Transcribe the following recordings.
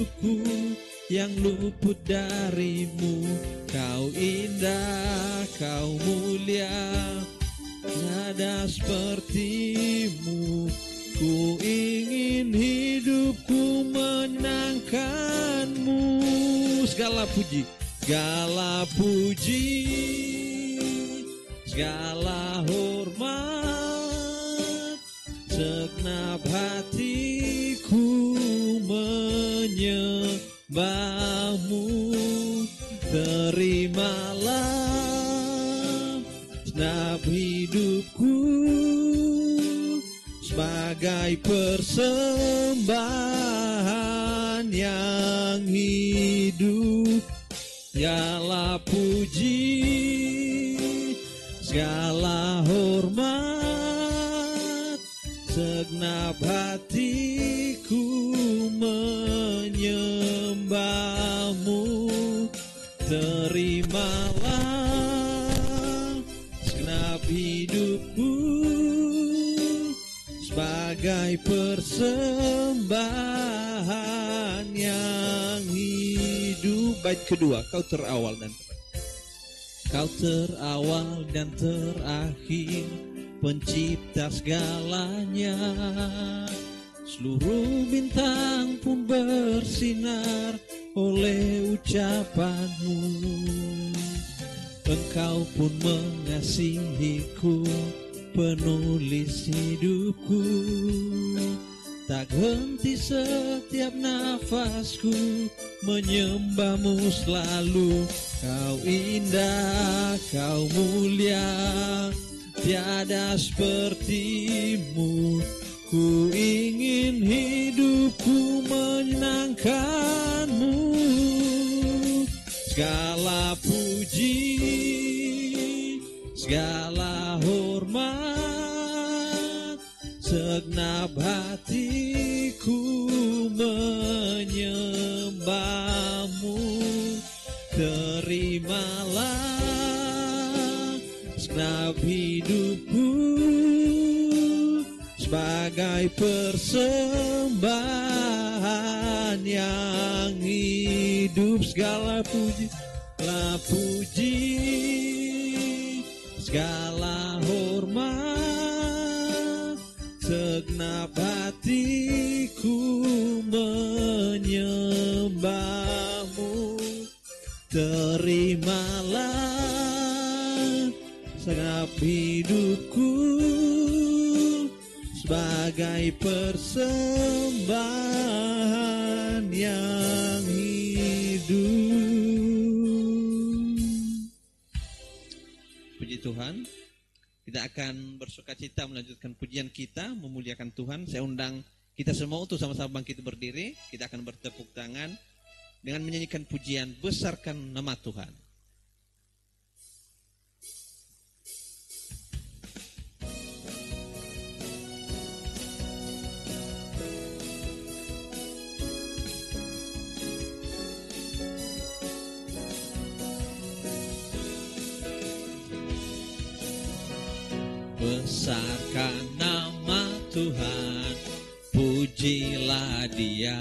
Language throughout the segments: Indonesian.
hidupku yang luput darimu. Kau indah, kau mulia, tiada sepertimu. Ku ingin hidupku menyenangkanmu. Segala puji, segala puji, segala hormat, segenap hatiku menyembahmu. Terimalah segenap hidupku sebagai persembahan yang hidup. Segala puji, segala hormat, segenap hatiku menyembahmu. Terimalah segenap hidupku sebagai persembahan yang hidup. Bait kedua, kau terawal dan terakhir. Kau terawal dan terakhir, pencipta segalanya. Seluruh bintang pun bersinar oleh ucapanmu. Engkau pun mengasihiku, penulis hidupku. Tak henti setiap nafasku menyembahmu selalu. Kau indah, kau mulia, tiada sepertimu. Ku ingin hidupku menyenangkanmu. Segala puji, segala hormat, segenap hatiku menyembahmu. Terimalah segenap hidupku sebagai persembahan yang hidup. Segala puji, segala puji, segala hormat, segenap hatiku menyembahmu. Terimalah segenap hidupku sebagai persembahan yang hidup. Puji Tuhan. Kita akan bersukacita melanjutkan pujian kita, memuliakan Tuhan. Saya undang kita semua untuk sama-sama bangkit berdiri. Kita akan bertepuk tangan dengan menyanyikan pujian Besarkan Nama Tuhan. Besarkan nama Tuhan, pujilah Dia.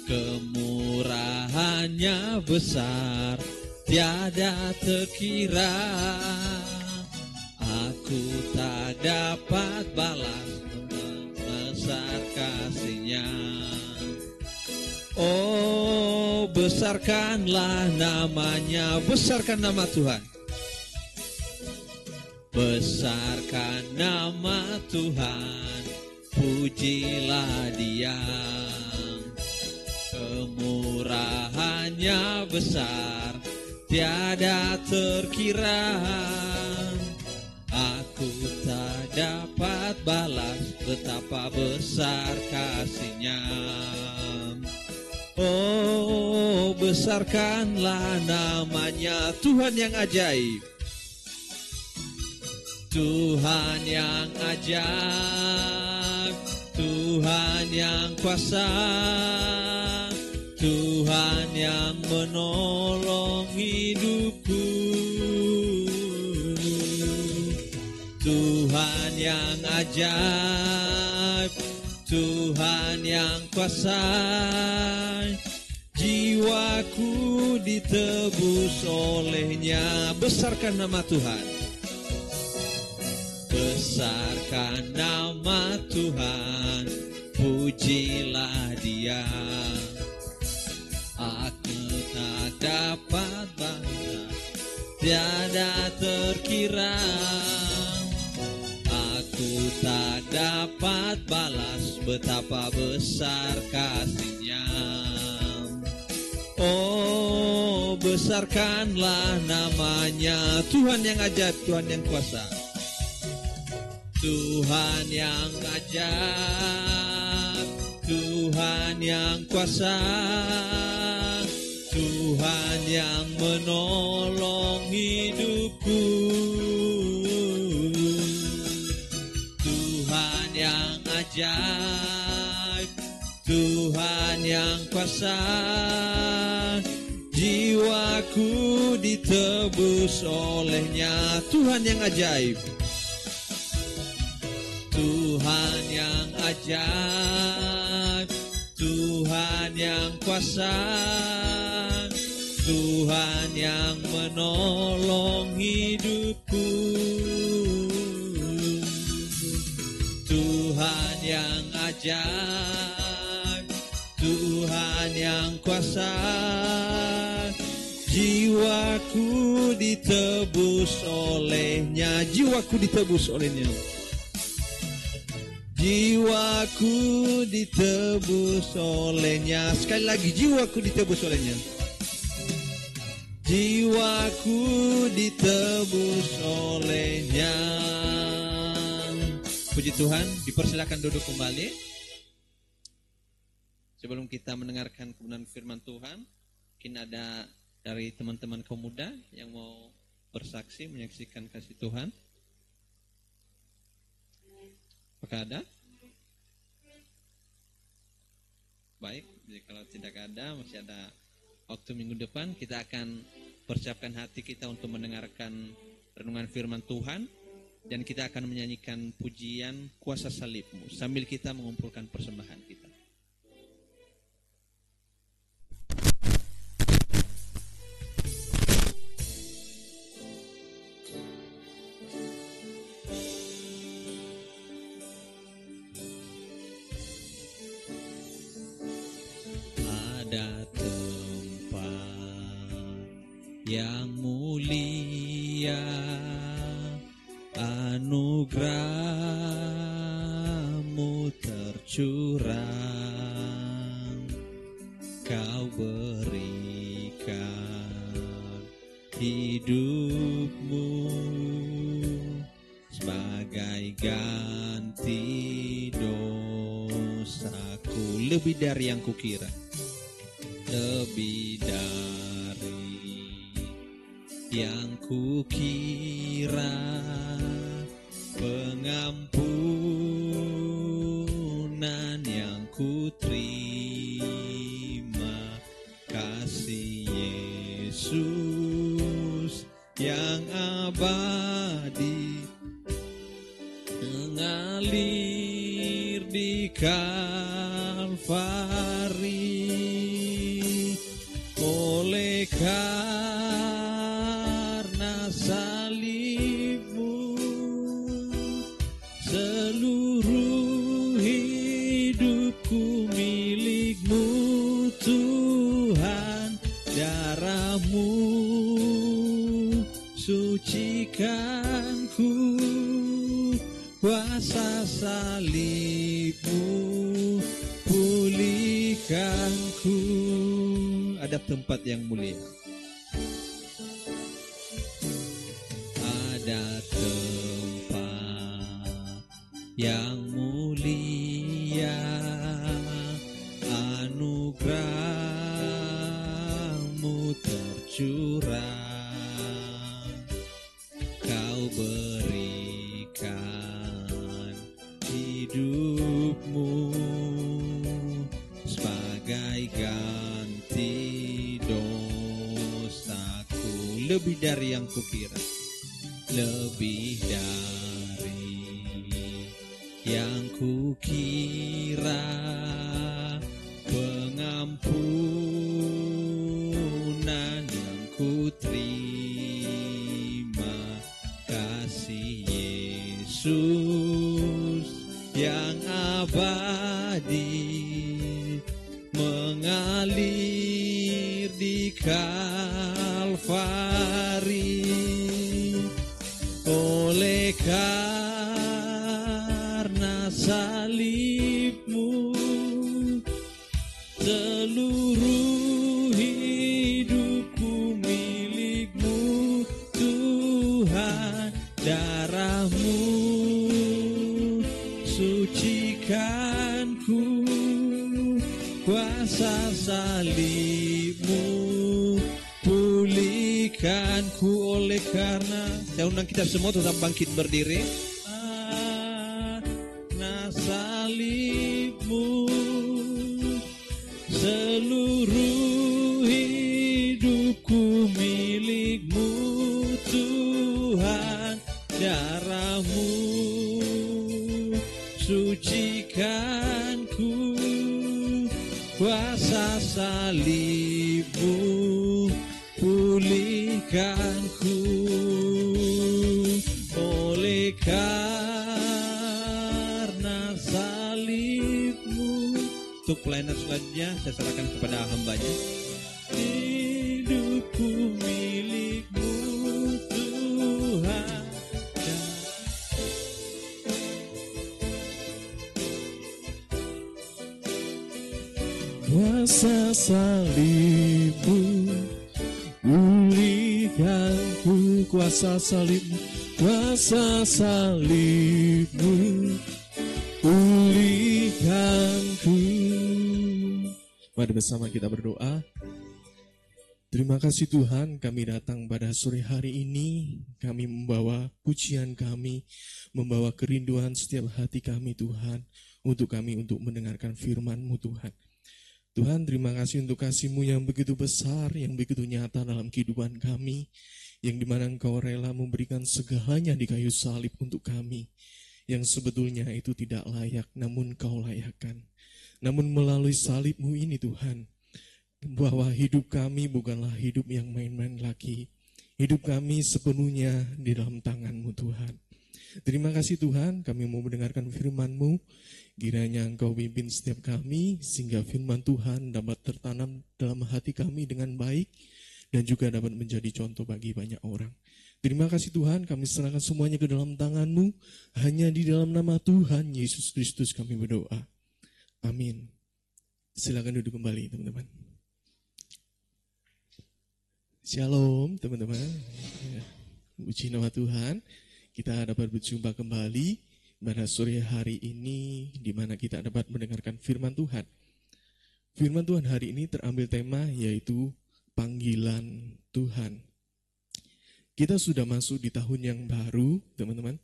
Kemurahannya besar, tiada terkira. Aku tak dapat balas besar kasih-Nya. Oh, besarkanlah namanya, besarkan nama Tuhan. Besarkan nama Tuhan, pujilah Dia. Kemurahannya besar, tiada terkira. Aku tak dapat balas betapa besar kasih-Nya. Oh, besarkanlah namanya, Tuhan yang ajaib, Tuhan yang ajaib, Tuhan yang kuasa, Tuhan yang menolong hidupku, Tuhan yang ajaib, Tuhan yang kuasa, jiwaku ditebus olehnya. Besarkan nama Tuhan. Besarkan nama Tuhan, pujilah Dia. Aku tak dapat bangga, tiada terkira. Aku tak dapat balas betapa besar kasih-Nya. Oh, besarkanlah namanya. Tuhan yang ajaib, Tuhan yang kuasa, Tuhan yang ajaib, Tuhan yang kuasa, Tuhan yang menolong hidupku, Tuhan yang ajaib, Tuhan yang kuasa, jiwaku ditebus olehnya. Tuhan yang ajaib, Tuhan yang ajaib, Tuhan yang kuasa, Tuhan yang menolong hidupku, Tuhan yang ajaib, Tuhan yang kuasa, jiwaku ditebus olehnya. Jiwaku ditebus olehnya. Jiwaku ditebus olehnya. Sekali lagi, jiwaku ditebus olehnya. Jiwaku ditebus olehnya. Puji Tuhan, dipersilakan duduk kembali. Sebelum kita mendengarkan kebenaran firman Tuhan, mungkin ada dari teman-teman kaum muda yang mau bersaksi, menyaksikan kasih Tuhan. Apakah ada? Baik, jadi kalau tidak ada, masih ada waktu minggu depan. Kita akan persiapkan hati kita untuk mendengarkan renungan firman Tuhan. Dan kita akan menyanyikan pujian Kuasa Salib-Mu sambil kita mengumpulkan persembahan kita. Ada tempat yang mulia, anugerah-Mu tercurah, Kau berikan hidup-Mu sebagai ganti dosaku. Lebih dari yang kukira, lebih dari yang kukira, pengampunan yang kuterima, kasih Yesus yang abadi mengalir di Kalvari. Oleh karena salib-Mu, seluruh hidupku milik-Mu Tuhan. Darah-Mu sucikanku, kuasa salib-Mu pulihkanku. Ada tempat yang mulia, ada tempat yang mulia, anugerah-Mu tercurah, Kau berikan hidup-Mu sebagai ganti dosaku. Lebih dari yang kukira, lebih dari yang kukira pengampunan yang ku terima, kasih Yesus yang abadi mengalir di Kalvari. Oleh karena salibmu, seluruh hidupku milikmu Tuhan. Darahmu sucikanku, kuasa salibmu pulihkanku. Oleh karena, saya undang kita semua tetap bangkit berdiri. Karena salibmu, seluruh hidupku milikmu Tuhan. Darahmu sucikanku, kuasa salibmu pulihkanku. Oleh karena salibmu. Untuk pelayanan selanjutnya saya serahkan kepada hambanya. Hidupku milikmu Tuhan. Kuasa salibmu pulihkanku, kuasa salibmu, kuasa salibmu pulihkanku. Mari bersama kita berdoa. Terima kasih Tuhan, kami datang pada sore hari ini, kami membawa pujian kami, membawa kerinduan setiap hati kami Tuhan, untuk mendengarkan firman-Mu Tuhan. Tuhan, terima kasih untuk kasih-Mu yang begitu besar, yang begitu nyata dalam kehidupan kami, yang dimana Engkau rela memberikan segalanya di kayu salib untuk kami, yang sebetulnya itu tidak layak, namun Engkau layakkan. Namun melalui salib-Mu ini Tuhan, bahwa hidup kami bukanlah hidup yang main-main lagi. Hidup kami sepenuhnya di dalam tangan-Mu Tuhan. Terima kasih Tuhan, kami mau mendengarkan firman-Mu. Kiranya Engkau pimpin setiap kami, sehingga firman Tuhan dapat tertanam dalam hati kami dengan baik, dan juga dapat menjadi contoh bagi banyak orang. Terima kasih Tuhan, kami serahkan semuanya ke dalam tangan-Mu. Hanya di dalam nama Tuhan Yesus Kristus kami berdoa. Amin. Silakan duduk kembali teman-teman. Shalom teman-teman. Puji nama Tuhan. Kita dapat berjumpa kembali pada sore hari ini, di mana kita dapat mendengarkan firman Tuhan. Firman Tuhan hari ini terambil tema yaitu panggilan Tuhan. Kita sudah masuk di tahun yang baru, teman-teman.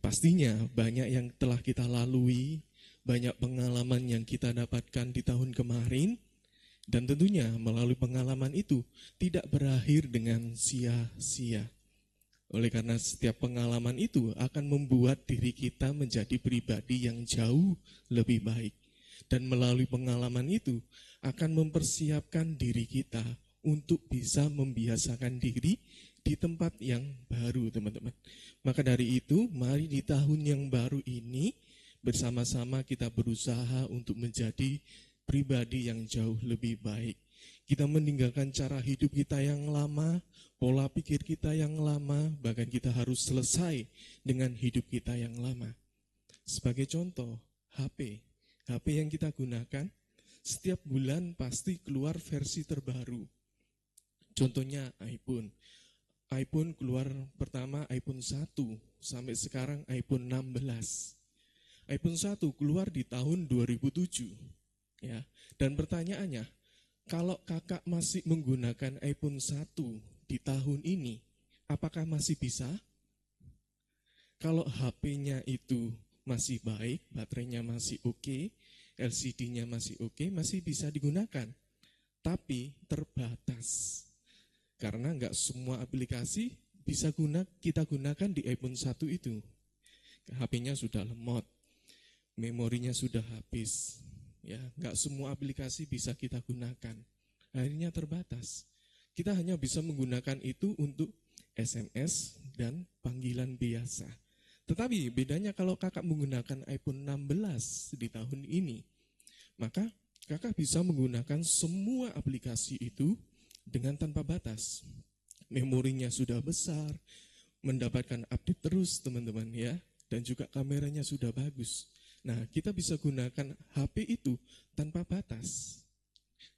Pastinya banyak yang telah kita lalui, banyak pengalaman yang kita dapatkan di tahun kemarin, dan tentunya melalui pengalaman itu tidak berakhir dengan sia-sia. Oleh karena setiap pengalaman itu akan membuat diri kita menjadi pribadi yang jauh lebih baik. Dan melalui pengalaman itu akan mempersiapkan diri kita untuk bisa membiasakan diri di tempat yang baru, teman-teman. Maka dari itu, mari di tahun yang baru ini bersama-sama kita berusaha untuk menjadi pribadi yang jauh lebih baik. Kita meninggalkan cara hidup kita yang lama, pola pikir kita yang lama, bahkan kita harus selesai dengan hidup kita yang lama. Sebagai contoh, HP yang kita gunakan, setiap bulan pasti keluar versi terbaru. Contohnya iPhone keluar pertama iPhone 1, sampai sekarang iPhone 16. iPhone 1 keluar di tahun 2007. Ya, dan pertanyaannya, kalau kakak masih menggunakan iPhone 1 di tahun ini, apakah masih bisa? Kalau HP-nya itu masih baik, baterainya masih oke, LCD-nya masih oke, masih bisa digunakan. Tapi terbatas. Karena nggak semua aplikasi bisa kita gunakan di iPhone 1 itu. HP-nya sudah lemot. memorinya sudah habis. Ya, nggak semua aplikasi bisa kita gunakan. Akhirnya terbatas. Kita hanya bisa menggunakan itu untuk SMS dan panggilan biasa. Tetapi bedanya kalau kakak menggunakan iPhone 16 di tahun ini, maka kakak bisa menggunakan semua aplikasi itu dengan tanpa batas. Memorinya sudah besar, mendapatkan update terus teman-teman ya, dan juga kameranya sudah bagus. Nah, kita bisa gunakan HP itu tanpa batas.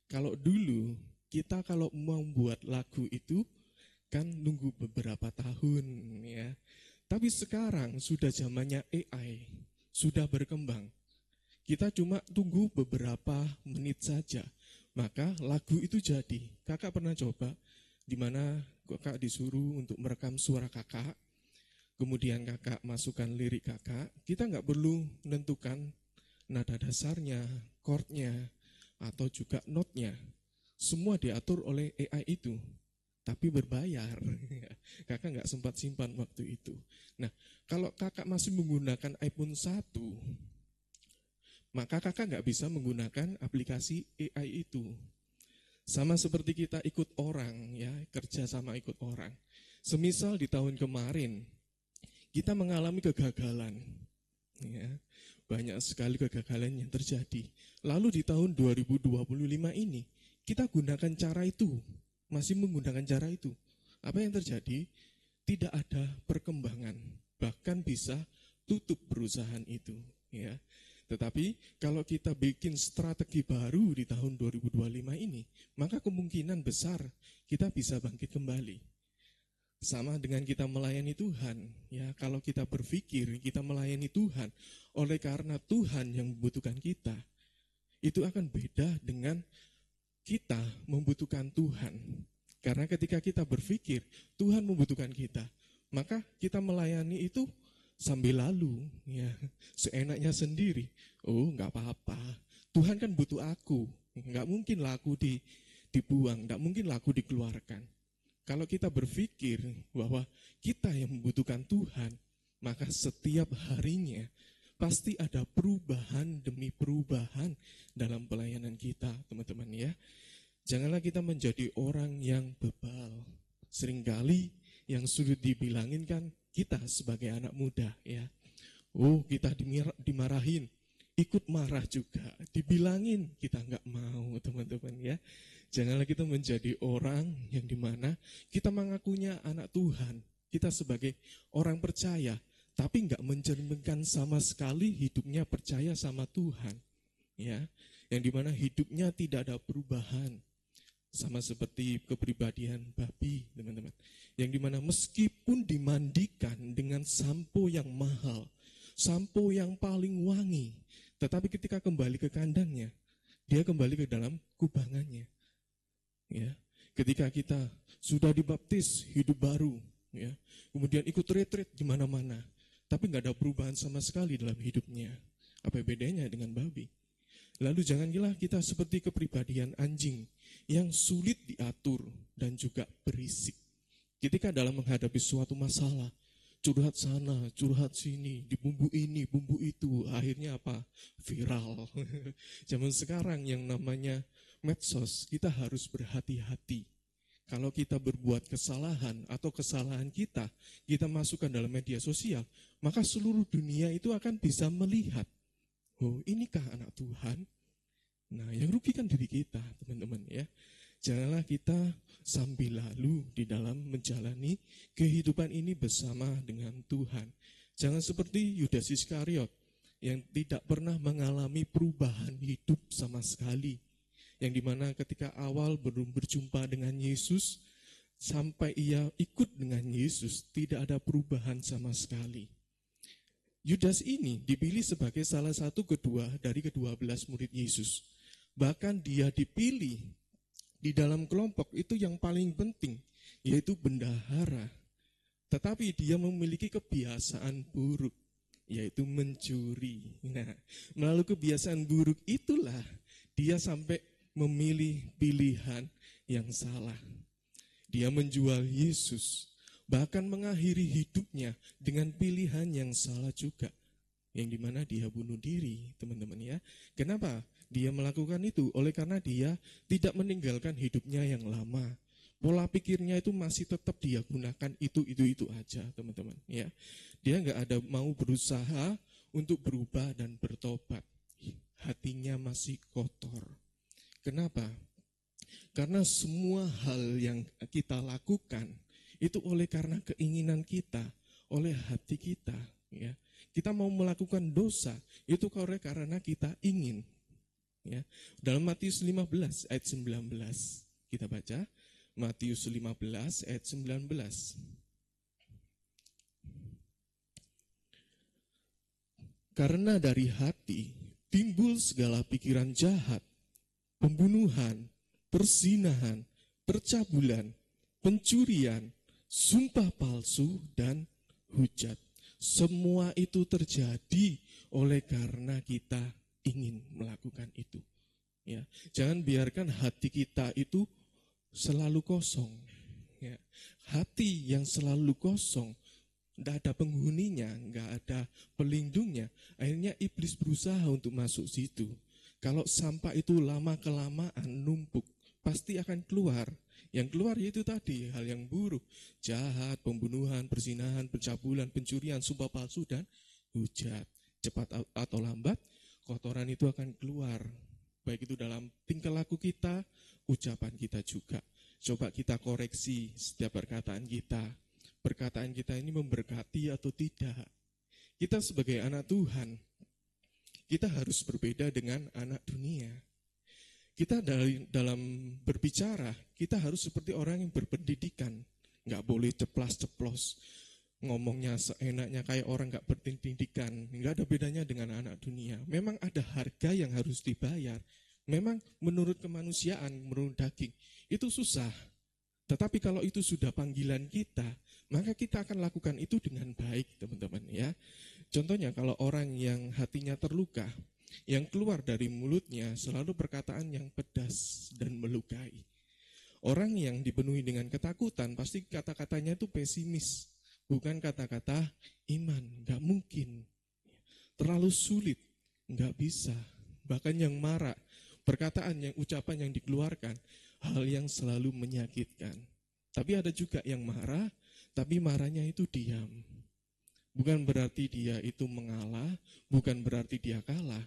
Kalau dulu kita kalau mau buat lagu itu kan nunggu beberapa tahun ya. Tapi sekarang sudah zamannya AI, sudah berkembang. Kita cuma tunggu beberapa menit saja, maka lagu itu jadi. Kakak pernah coba di mana kakak disuruh untuk merekam suara kakak, kemudian kakak masukkan lirik kakak, kita nggak perlu menentukan nada dasarnya, chordnya, atau juga notnya. Semua diatur oleh AI itu, tapi berbayar. Kakak nggak sempat simpan waktu itu. Nah, kalau kakak masih menggunakan iPhone 1, maka kakak nggak bisa menggunakan aplikasi AI itu. Sama seperti kita ikut orang, ya kerja sama ikut orang. Semisal di tahun kemarin, kita mengalami kegagalan, ya, banyak sekali kegagalan yang terjadi. Lalu di tahun 2025 ini, kita gunakan cara itu, masih menggunakan cara itu. Apa yang terjadi? Tidak ada perkembangan, bahkan bisa tutup perusahaan itu. Ya. Tetapi kalau kita bikin strategi baru di tahun 2025 ini, maka kemungkinan besar kita bisa bangkit kembali. Sama dengan kita melayani Tuhan, ya kalau kita berpikir kita melayani Tuhan oleh karena Tuhan yang membutuhkan kita, itu akan beda dengan kita membutuhkan Tuhan. Karena ketika kita berpikir Tuhan membutuhkan kita, maka kita melayani itu sambil lalu, ya seenaknya sendiri. Oh nggak apa-apa, Tuhan kan butuh aku, nggak mungkin lah aku dibuang, nggak mungkin lah aku dikeluarkan. Kalau kita berpikir bahwa kita yang membutuhkan Tuhan, maka setiap harinya pasti ada perubahan demi perubahan dalam pelayanan kita, teman-teman ya. Janganlah kita menjadi orang yang bebal. Seringkali yang sulit dibilangin kan kita sebagai anak muda ya. Oh kita dimarahin, ikut marah juga, dibilangin kita nggak mau teman-teman ya. Janganlah kita menjadi orang yang dimana kita mengakunya anak Tuhan, kita sebagai orang percaya, tapi nggak mencerminkan sama sekali hidupnya percaya sama Tuhan, ya. Yang dimana hidupnya tidak ada perubahan, sama seperti kepribadian babi, teman-teman. Yang dimana meskipun dimandikan dengan sampo yang mahal, sampo yang paling wangi, tetapi ketika kembali ke kandangnya, dia kembali ke dalam kubangannya. Ya, ketika kita sudah dibaptis hidup baru, ya, kemudian ikut retreat di mana-mana, tapi nggak ada perubahan sama sekali dalam hidupnya. Apa bedanya dengan babi? Lalu janganlah kita seperti kepribadian anjing yang sulit diatur dan juga berisik. Ketika dalam menghadapi suatu masalah, curhat sana, curhat sini, di bumbu ini, bumbu itu, akhirnya apa? Viral. Zaman sekarang yang namanya medsos, kita harus berhati-hati. Kalau kita berbuat kesalahan atau kesalahan kita masukkan dalam media sosial, maka seluruh dunia itu akan bisa melihat, oh inikah anak Tuhan? Nah yang rugikan diri kita teman-teman ya. Janganlah kita sambil lalu di dalam menjalani kehidupan ini bersama dengan Tuhan. Jangan seperti Yudas Iskariot yang tidak pernah mengalami perubahan hidup sama sekali. Yang dimana ketika awal belum berjumpa dengan Yesus, sampai ia ikut dengan Yesus, tidak ada perubahan sama sekali. Yudas ini dipilih sebagai salah satu dari ke-12 murid Yesus. Bahkan dia dipilih di dalam kelompok itu yang paling penting, yaitu bendahara. Tetapi dia memiliki kebiasaan buruk, yaitu mencuri. Nah, melalui kebiasaan buruk itulah dia sampai memilih pilihan yang salah. Dia menjual Yesus, bahkan mengakhiri hidupnya dengan pilihan yang salah juga. yang dimana dia bunuh diri, teman-teman ya. Kenapa dia melakukan itu? Oleh karena dia tidak meninggalkan hidupnya yang lama. Pola pikirnya itu masih tetap dia gunakan itu aja, teman-teman ya. Dia nggak ada mau berusaha untuk berubah dan bertobat. Hatinya masih kotor. Kenapa? Karena semua hal yang kita lakukan itu oleh karena keinginan kita, oleh hati kita ya. Kita mau melakukan dosa itu karena kita ingin ya. Dalam Matius 15 ayat 19 kita baca Matius 15 ayat 19. Karena dari hati timbul segala pikiran jahat, pembunuhan, perzinahan, percabulan, pencurian, sumpah palsu, dan hujat. Semua itu terjadi oleh karena kita ingin melakukan itu. Ya, jangan biarkan hati kita itu selalu kosong. Ya, hati yang selalu kosong, tidak ada penghuninya, nggak ada pelindungnya. Akhirnya iblis berusaha untuk masuk situ. Kalau sampah itu lama-kelamaan numpuk, pasti akan keluar. Yang keluar yaitu tadi, hal yang buruk. Jahat, pembunuhan, perzinahan, pencabulan, pencurian, sumpah palsu, dan hujat. Cepat atau lambat, kotoran itu akan keluar. Baik itu dalam tingkah laku kita, ucapan kita juga. Coba kita koreksi setiap perkataan kita. Perkataan kita ini memberkati atau tidak. Kita sebagai anak Tuhan, kita harus berbeda dengan anak dunia. Kita dalam berbicara, kita harus seperti orang yang berpendidikan. Nggak boleh ceplas-ceplos. Ngomongnya seenaknya kayak orang nggak berpendidikan. Nggak ada bedanya dengan anak dunia. Memang ada harga yang harus dibayar. Memang menurut kemanusiaan, menurut daging, itu susah. Tetapi kalau itu sudah panggilan kita, maka kita akan lakukan itu dengan baik, teman-teman ya. Contohnya kalau orang yang hatinya terluka, yang keluar dari mulutnya selalu perkataan yang pedas dan melukai. Orang yang dipenuhi dengan ketakutan pasti kata-katanya itu pesimis, bukan kata-kata iman. Gak mungkin, terlalu sulit, gak bisa. Bahkan yang marah, perkataan yang ucapan yang dikeluarkan, hal yang selalu menyakitkan. Tapi ada juga yang marah, tapi marahnya itu diam. Bukan berarti dia itu mengalah, bukan berarti dia kalah.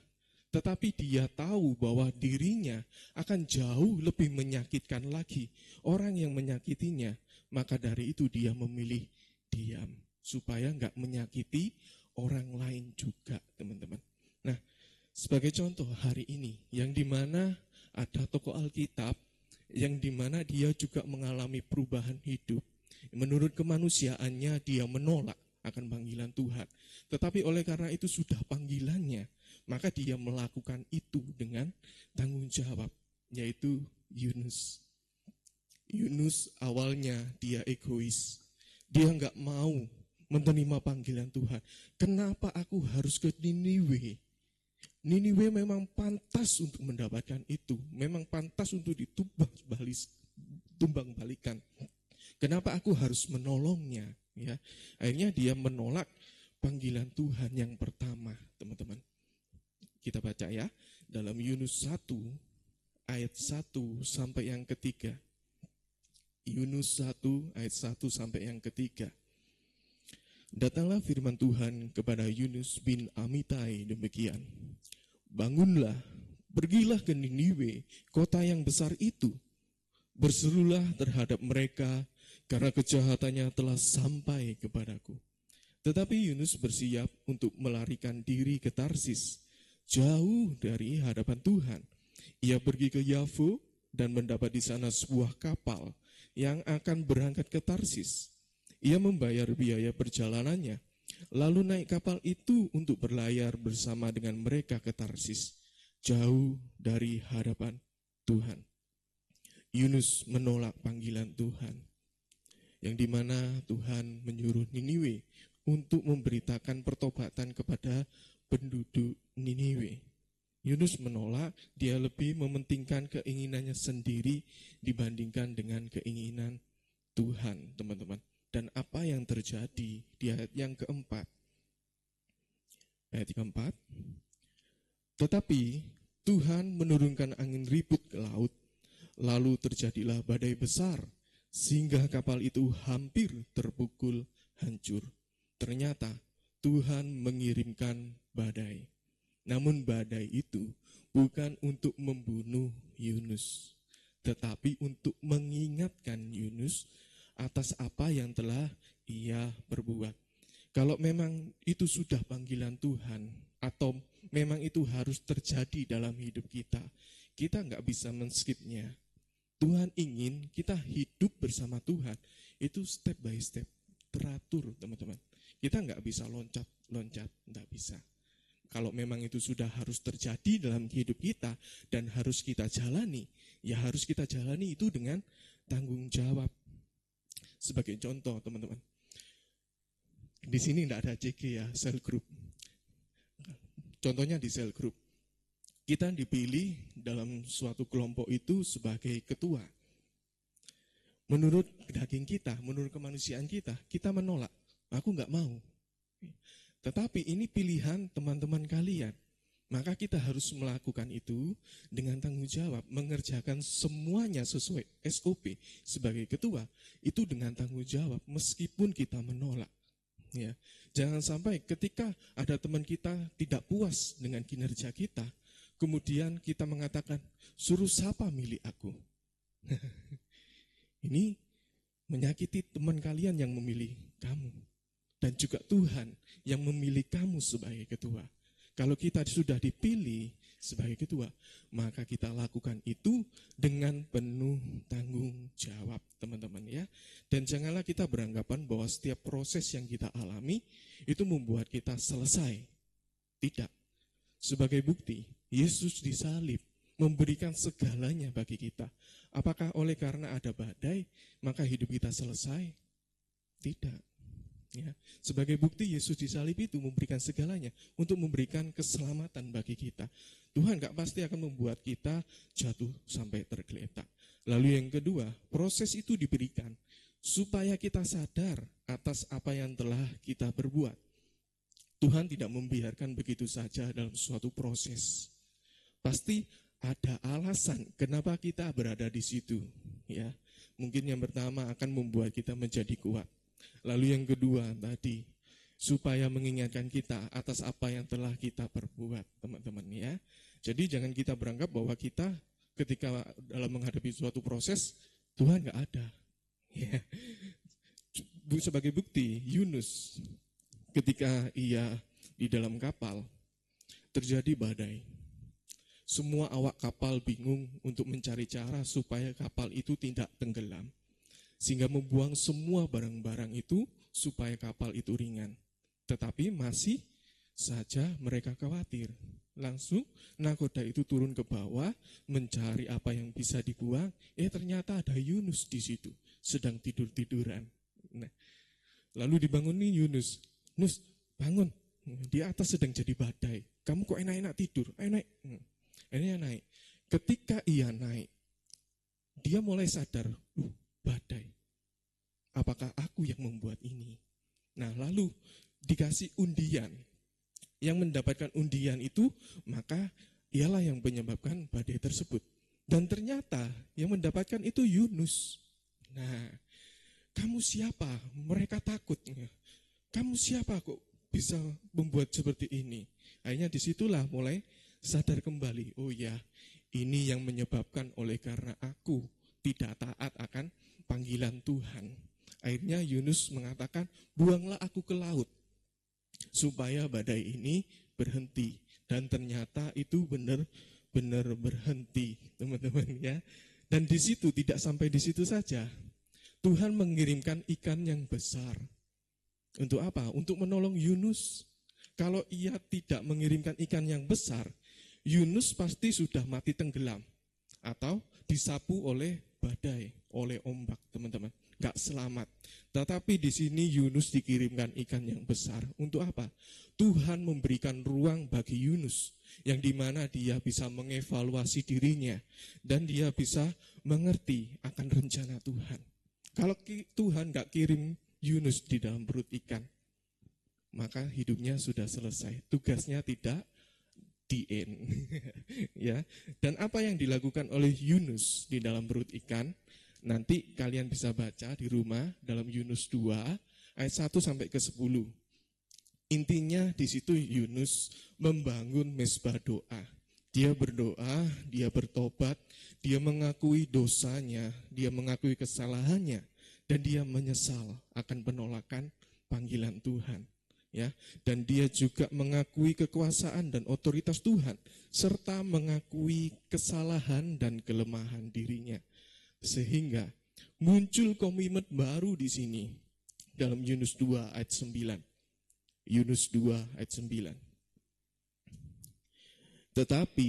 Tetapi dia tahu bahwa dirinya akan jauh lebih menyakitkan lagi orang yang menyakitinya. Maka dari itu dia memilih diam, supaya nggak menyakiti orang lain juga, teman-teman. Nah, sebagai contoh hari ini, yang dimana ada tokoh Alkitab, yang dimana dia juga mengalami perubahan hidup. Menurut kemanusiaannya dia menolak akan panggilan Tuhan. Tetapi oleh karena itu sudah panggilannya, maka dia melakukan itu dengan tanggung jawab, yaitu Yunus. Yunus awalnya dia egois. Dia nggak mau menerima panggilan Tuhan. Kenapa aku harus ke Niniwe? Niniwe memang pantas untuk mendapatkan itu. Memang pantas untuk ditumbang balikan. Kenapa aku harus menolongnya? Ya, akhirnya dia menolak panggilan Tuhan yang pertama, teman-teman. Kita baca ya, dalam Yunus 1 ayat 1 sampai yang ketiga. Yunus 1 ayat 1 sampai yang ketiga. Datanglah firman Tuhan kepada Yunus bin Amitai demikian. Bangunlah, pergilah ke Niniwe, kota yang besar itu. Berserulah terhadap mereka, karena kejahatannya telah sampai kepadaku. Tetapi Yunus bersiap untuk melarikan diri ke Tarsis, jauh dari hadapan Tuhan. Ia pergi ke Yafo dan mendapat di sana sebuah kapal yang akan berangkat ke Tarsis. Ia membayar biaya perjalanannya, lalu naik kapal itu untuk berlayar bersama dengan mereka ke Tarsis, jauh dari hadapan Tuhan. Yunus menolak panggilan Tuhan, yang dimana Tuhan menyuruh Niniwe untuk memberitakan pertobatan kepada penduduk Niniwe. Yunus menolak, dia lebih mementingkan keinginannya sendiri dibandingkan dengan keinginan Tuhan, teman-teman. Dan apa yang terjadi di ayat yang keempat? Ayat keempat. Tetapi Tuhan menurunkan angin ribut ke laut, lalu terjadilah badai besar, sehingga kapal itu hampir terpukul hancur. Ternyata Tuhan mengirimkan badai. Namun badai itu bukan untuk membunuh Yunus, tetapi untuk mengingatkan Yunus atas apa yang telah ia perbuat. Kalau memang itu sudah panggilan Tuhan, atau memang itu harus terjadi dalam hidup kita, kita nggak bisa men-skipnya. Tuhan ingin kita hidup bersama Tuhan, itu step by step, teratur teman-teman. Kita nggak bisa loncat-loncat, nggak bisa. Kalau memang itu sudah harus terjadi dalam hidup kita dan harus kita jalani, ya harus kita jalani itu dengan tanggung jawab. Sebagai contoh teman-teman, di sini tidak ada CG ya, cell group. Contohnya di cell group, kita dipilih dalam suatu kelompok itu sebagai ketua. Menurut daging kita, menurut kemanusiaan kita menolak. Aku nggak mau. Tetapi ini pilihan teman-teman kalian. Maka kita harus melakukan itu dengan tanggung jawab, mengerjakan semuanya sesuai SOP sebagai ketua. Itu dengan tanggung jawab meskipun kita menolak. Ya. Jangan sampai ketika ada teman kita tidak puas dengan kinerja kita, kemudian kita mengatakan, suruh siapa milih aku? Ini menyakiti teman kalian yang memilih kamu. Dan juga Tuhan yang memilih kamu sebagai ketua. Kalau kita sudah dipilih sebagai ketua, maka kita lakukan itu dengan penuh tanggung jawab, teman-teman ya. Dan janganlah kita beranggapan bahwa setiap proses yang kita alami itu membuat kita selesai. Tidak. Sebagai bukti, Yesus disalib, memberikan segalanya bagi kita. Apakah oleh karena ada badai, maka hidup kita selesai? Tidak. Ya, sebagai bukti Yesus disalib itu memberikan segalanya untuk memberikan keselamatan bagi kita. Tuhan gak pasti akan membuat kita jatuh sampai tergeletak. Lalu yang kedua, proses itu diberikan supaya kita sadar atas apa yang telah kita perbuat. Tuhan tidak membiarkan begitu saja dalam suatu proses. Pasti ada alasan kenapa kita berada di situ. Ya, mungkin yang pertama akan membuat kita menjadi kuat. Lalu yang kedua tadi, supaya mengingatkan kita atas apa yang telah kita perbuat, teman-teman ya. Jadi jangan kita beranggap bahwa kita ketika dalam menghadapi suatu proses, Tuhan gak ada. Ya. Sebagai bukti, Yunus ketika ia di dalam kapal, terjadi badai. Semua awak kapal bingung untuk mencari cara supaya kapal itu tidak tenggelam. Sehingga membuang semua barang-barang itu supaya kapal itu ringan. Tetapi masih saja mereka khawatir. Langsung nakoda itu turun ke bawah mencari apa yang bisa dibuang. Ternyata ada Yunus di situ sedang tidur-tiduran. Nah, lalu dibanguni Yunus. Yunus, bangun. Di atas sedang jadi badai. Kamu kok enak-enak tidur? Ayo naik. Ini naik. Ketika ia naik, dia mulai sadar, badai. Apakah aku yang membuat ini? Nah, lalu dikasih undian. Yang mendapatkan undian itu, maka ialah yang menyebabkan badai tersebut. Dan ternyata yang mendapatkan itu Yunus. Nah, kamu siapa? Mereka takut. Kamu siapa kok bisa membuat seperti ini? Akhirnya disitulah mulai sadar kembali. Oh ya, ini yang menyebabkan oleh karena aku tidak taat akan panggilan Tuhan. Akhirnya Yunus mengatakan, buanglah aku ke laut supaya badai ini berhenti. Dan ternyata itu benar-benar berhenti, teman-teman ya. Dan di situ tidak sampai di situ saja. Tuhan mengirimkan ikan yang besar. Untuk apa? Untuk menolong Yunus. Kalau ia tidak mengirimkan ikan yang besar, Yunus pasti sudah mati tenggelam atau disapu oleh badai, oleh ombak, teman-teman. Gak selamat. Tetapi di sini Yunus dikirimkan ikan yang besar. Untuk apa? Tuhan memberikan ruang bagi Yunus, yang dimana dia bisa mengevaluasi dirinya dan dia bisa mengerti akan rencana Tuhan. Kalau Tuhan gak kirim Yunus di dalam perut ikan, maka hidupnya sudah selesai. Tugasnya tidak di end. Ya. Dan apa yang dilakukan oleh Yunus di dalam perut ikan, nanti kalian bisa baca di rumah dalam Yunus 2 ayat 1 sampai ke 10. Intinya di situ Yunus membangun mezbah doa. Dia berdoa, dia bertobat, dia mengakui dosanya, dia mengakui kesalahannya, dan dia menyesal akan penolakan panggilan Tuhan. Ya, dan dia juga mengakui kekuasaan dan otoritas Tuhan, serta mengakui kesalahan dan kelemahan dirinya. Sehingga muncul komitmen baru di sini dalam Yunus 2 ayat 9. Yunus 2 ayat 9. Tetapi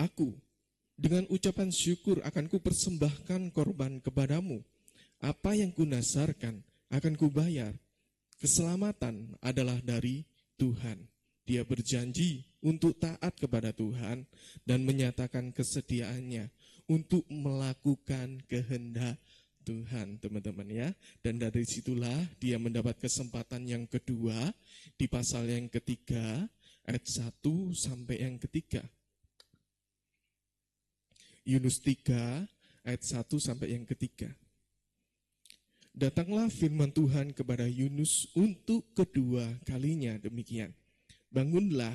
aku dengan ucapan syukur akan kupersembahkan korban kepadamu. Apa yang kunasarkan akan kubayar. Keselamatan adalah dari Tuhan. Dia berjanji untuk taat kepada Tuhan dan menyatakan kesediaannya untuk melakukan kehendak Tuhan, teman-teman ya. Dan dari situlah dia mendapat kesempatan yang kedua di pasal yang ketiga, ayat 1 sampai yang ketiga. Yunus 3, ayat 1 sampai yang ketiga. Datanglah firman Tuhan kepada Yunus untuk kedua kalinya demikian. Bangunlah,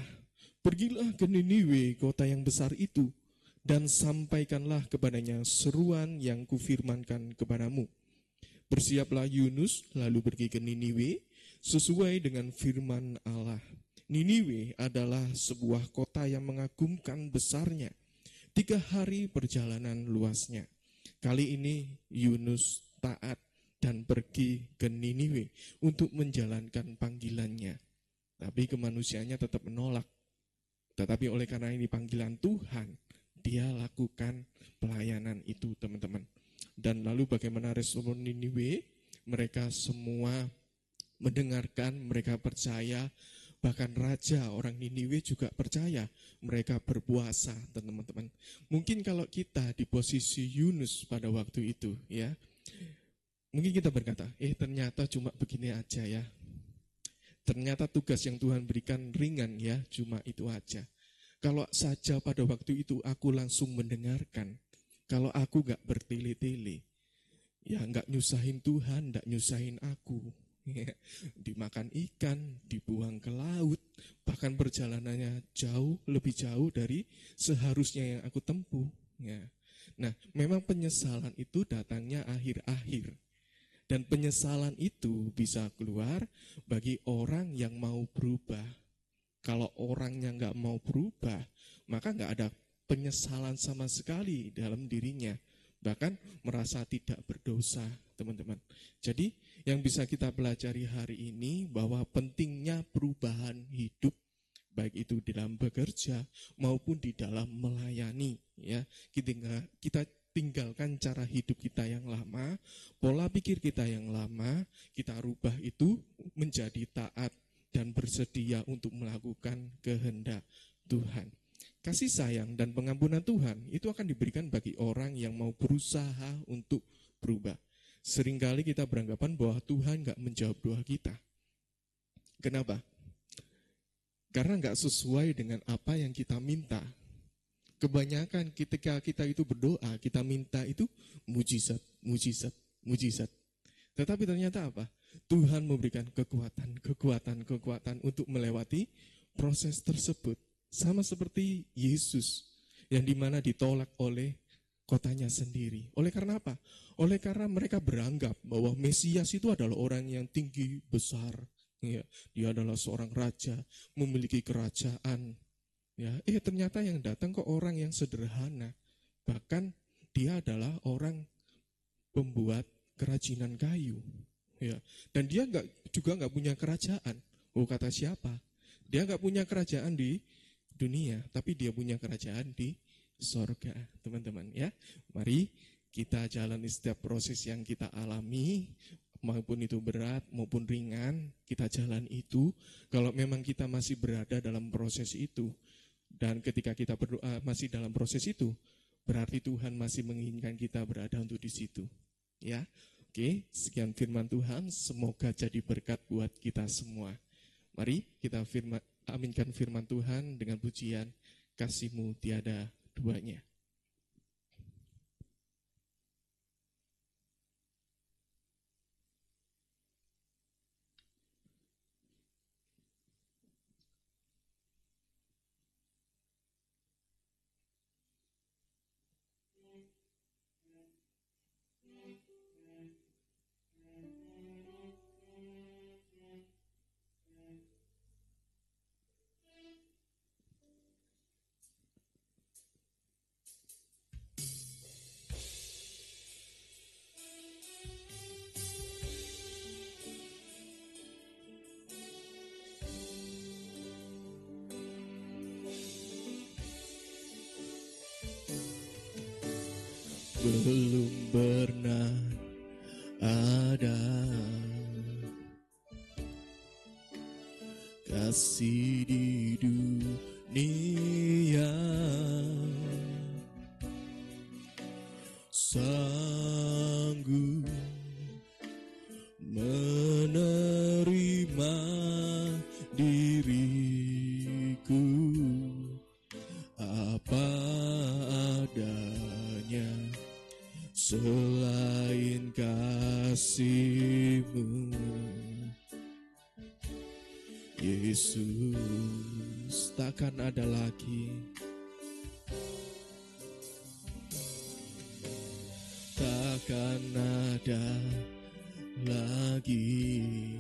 pergilah ke Niniwe, kota yang besar itu, dan sampaikanlah kepadanya seruan yang kufirmankan kepadamu. Bersiaplah Yunus, lalu pergi ke Niniwe, sesuai dengan firman Allah. Niniwe adalah sebuah kota yang mengagumkan besarnya. 3 hari perjalanan luasnya. Kali ini Yunus taat dan pergi ke Niniwe untuk menjalankan panggilannya. Tapi kemanusiaannya tetap menolak. Tetapi oleh karena ini panggilan Tuhan, dia lakukan pelayanan itu, teman-teman. Dan lalu bagaimana respon Niniwe? Mereka semua mendengarkan, mereka percaya. Bahkan raja orang Niniwe juga percaya. Mereka berpuasa, teman-teman. Mungkin kalau kita di posisi Yunus pada waktu itu, ya, mungkin kita berkata, ternyata cuma begini aja ya. Ternyata tugas yang Tuhan berikan ringan ya, cuma itu aja. Kalau saja pada waktu itu aku langsung mendengarkan, kalau aku gak bertele-tele, ya gak nyusahin Tuhan, gak nyusahin aku. Dimakan ikan, dibuang ke laut, bahkan perjalanannya jauh, lebih jauh dari seharusnya yang aku tempuh. Ya. Nah, memang penyesalan itu datangnya akhir-akhir. Dan penyesalan itu bisa keluar bagi orang yang mau berubah. Kalau orangnya nggak mau berubah, maka nggak ada penyesalan sama sekali dalam dirinya. Bahkan merasa tidak berdosa, teman-teman. Jadi yang bisa kita pelajari hari ini bahwa pentingnya perubahan hidup, baik itu di dalam bekerja maupun di dalam melayani. Ya, kita tinggalkan cara hidup kita yang lama, pola pikir kita yang lama, kita rubah itu menjadi taat dan bersedia untuk melakukan kehendak Tuhan. Kasih sayang dan pengampunan Tuhan itu akan diberikan bagi orang yang mau berusaha untuk berubah. Seringkali kita beranggapan bahwa Tuhan gak menjawab doa kita. Kenapa? Karena gak sesuai dengan apa yang kita minta. Kebanyakan ketika kita itu berdoa, kita minta itu mujizat, mujizat, mujizat. Tetapi ternyata apa? Tuhan memberikan kekuatan untuk melewati proses tersebut. Sama seperti Yesus, yang dimana ditolak oleh kotanya sendiri. Oleh karena apa? Oleh karena mereka beranggap bahwa Mesias itu adalah orang yang tinggi, besar. Ya, dia adalah seorang raja, memiliki kerajaan. Ya, ternyata yang datang kok orang yang sederhana. Bahkan dia adalah orang pembuat kerajinan kayu. Ya, dan dia juga nggak punya kerajaan. Oh, kata siapa? Dia nggak punya kerajaan di dunia, tapi dia punya kerajaan di sorga, teman-teman. Ya, mari kita jalani setiap proses yang kita alami, maupun itu berat maupun ringan, kita jalan itu. Kalau memang kita masih berada dalam proses itu, dan ketika kita berdoa masih dalam proses itu, berarti Tuhan masih menginginkan kita berada untuk di situ. Ya, oke, sekian firman Tuhan, semoga jadi berkat buat kita semua. Mari kita aminkan firman Tuhan dengan pujian Kasih-Mu tiada duanya. Belum pernah ada kasih di dunia sanggup menerima diriku apa adanya. Selain kasih-Mu, Yesus, takkan ada lagi, takkan ada lagi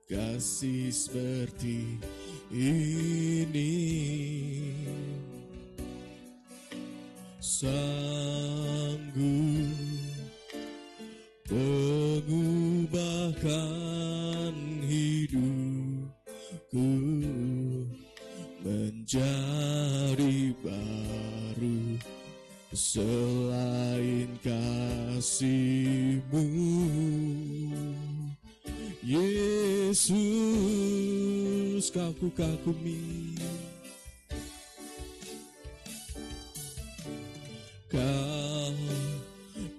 kasih seperti ini. Sanggup mengubahkan hidupku menjadi baru. Selain kasih-Mu, Yesus, Kau ku kagumi. Kau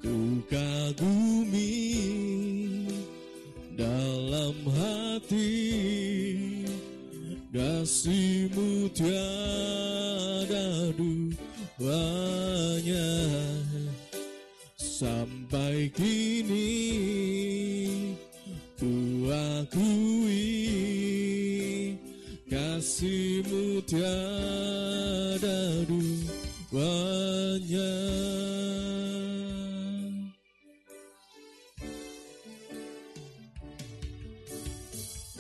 ku kagumi dalam hati, kasih-Mu tiada duanya. Sampai kini ku akui kasih-Mu tiada duanya.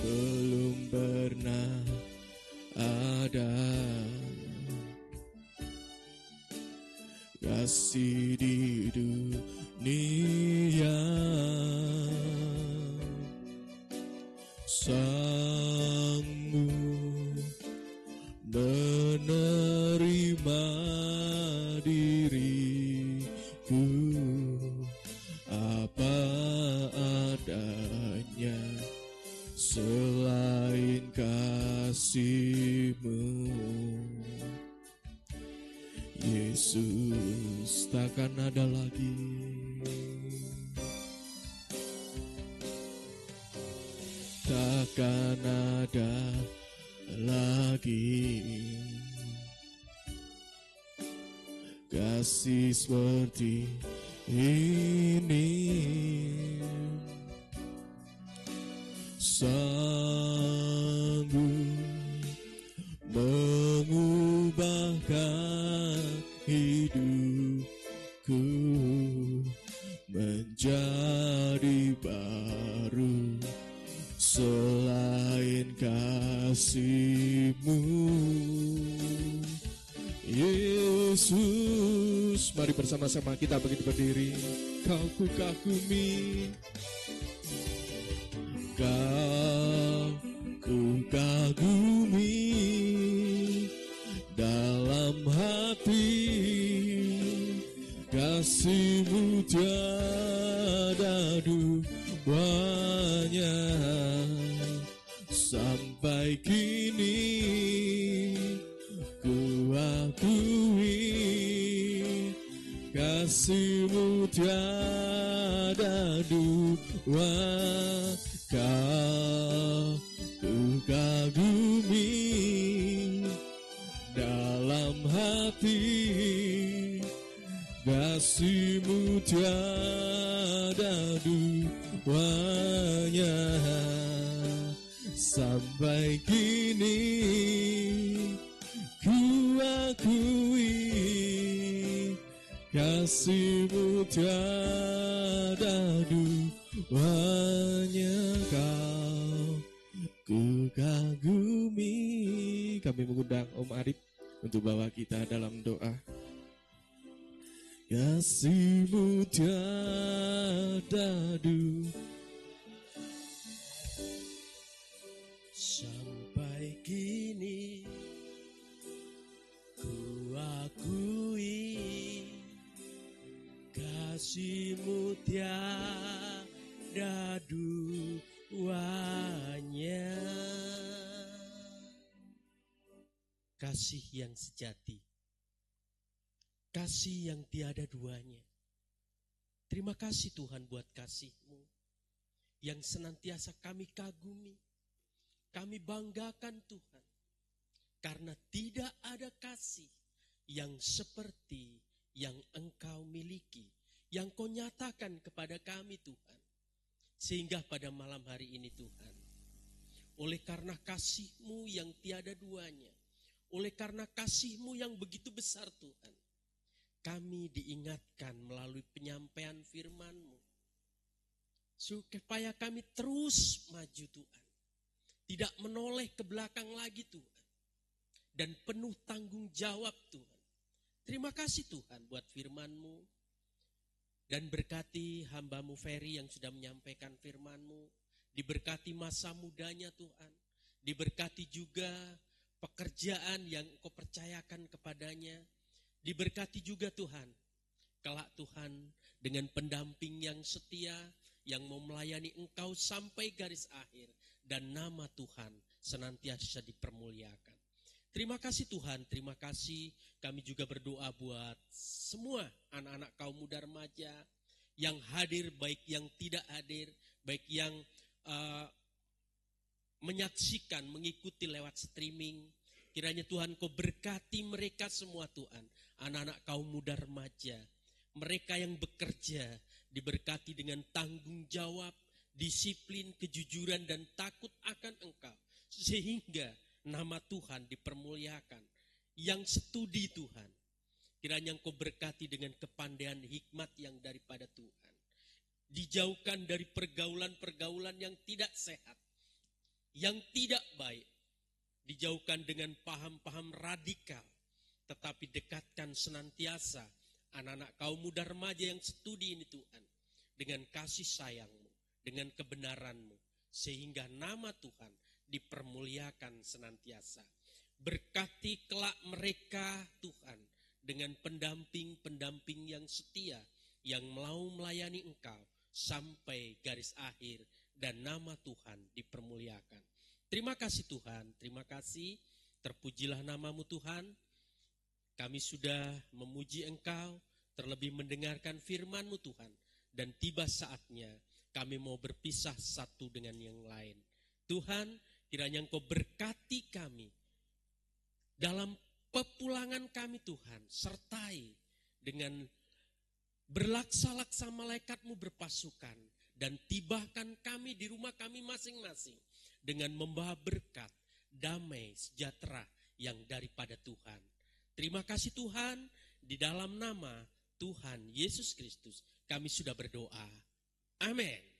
Belum pernah ada kasih di dunia sanggup menerima diriku apa adanya. Selain kasih-Mu, Yesus, takkan ada lagi takkan ada lagi kasih seperti ini. Sanggup mengubahkan hidupku menjadi baru. Selain kasih-Mu, Yesus, mari bersama-sama kita begitu berdiri. Kau ku kagumi, Kau ku kagumi dalam hati, kasih-Mu tiada duanya. Sampai kini ku akui kasih-Mu tiada dua. Kau hati, kasih-Mu tiada duanya. Sampai kini ku akui, kasih-Mu tiada duanya. Kau ku kagumi. Kami mengundang Om Arif untuk bawa kita dalam doa. Kasih-Mu tiada duanya. Sampai kini ku akui, kasih-Mu tiada duanya. Kasih yang sejati, kasih yang tiada duanya. Terima kasih Tuhan buat kasih-Mu yang senantiasa kami kagumi. Kami banggakan Tuhan, karena tidak ada kasih yang seperti yang Engkau miliki, yang Kau nyatakan kepada kami Tuhan. Sehingga pada malam hari ini Tuhan, oleh karena kasih-Mu yang tiada duanya, oleh karena kasih-Mu yang begitu besar Tuhan, kami diingatkan melalui penyampaian firman-Mu, supaya kami terus maju Tuhan. Tidak menoleh ke belakang lagi Tuhan. Dan penuh tanggung jawab Tuhan. Terima kasih Tuhan buat firman-Mu. Dan berkati hamba-Mu Ferry yang sudah menyampaikan firman-Mu. Diberkati masa mudanya Tuhan. Diberkati juga pekerjaan yang Engkau percayakan kepadanya. Diberkati juga Tuhan. Kelak Tuhan dengan pendamping yang setia, yang mau melayani Engkau sampai garis akhir. Dan nama Tuhan senantiasa dipermuliakan. Terima kasih Tuhan, terima kasih. Kami juga berdoa buat semua anak-anak kaum muda remaja yang hadir, baik yang tidak hadir, baik yang menyaksikan, mengikuti lewat streaming. Kiranya Tuhan Kau berkati mereka semua Tuhan, anak-anak kaum muda remaja. Mereka yang bekerja diberkati dengan tanggung jawab, disiplin, kejujuran, dan takut akan Engkau. Sehingga nama Tuhan dipermuliakan. Yang studi Tuhan, kiranya Engkau berkati dengan kepandaian hikmat yang daripada Tuhan. Dijauhkan dari pergaulan-pergaulan yang tidak sehat, yang tidak baik. Dijauhkan dengan paham-paham radikal, tetapi dekatkan senantiasa anak-anak kaum muda remaja yang studi ini Tuhan, dengan kasih sayang-Mu, dengan kebenaran-Mu, sehingga nama Tuhan dipermuliakan senantiasa. Berkati kelak mereka Tuhan, dengan pendamping-pendamping yang setia, yang mau melayani Engkau sampai garis akhir, dan nama Tuhan dipermuliakan. Terima kasih Tuhan, terima kasih, terpujilah nama-Mu Tuhan. Kami sudah memuji Engkau, terlebih mendengarkan firman-Mu Tuhan, dan tiba saatnya kami mau berpisah satu dengan yang lain. Tuhan, kiranya Engkau berkati kami dalam pepulangan kami Tuhan, sertai dengan berlaksa-laksa malaikat-Mu berpasukan, dan tibakan kami di rumah kami masing-masing dengan membawa berkat, damai, sejahtera yang daripada Tuhan. Terima kasih Tuhan, di dalam nama Tuhan Yesus Kristus kami sudah berdoa. Amin.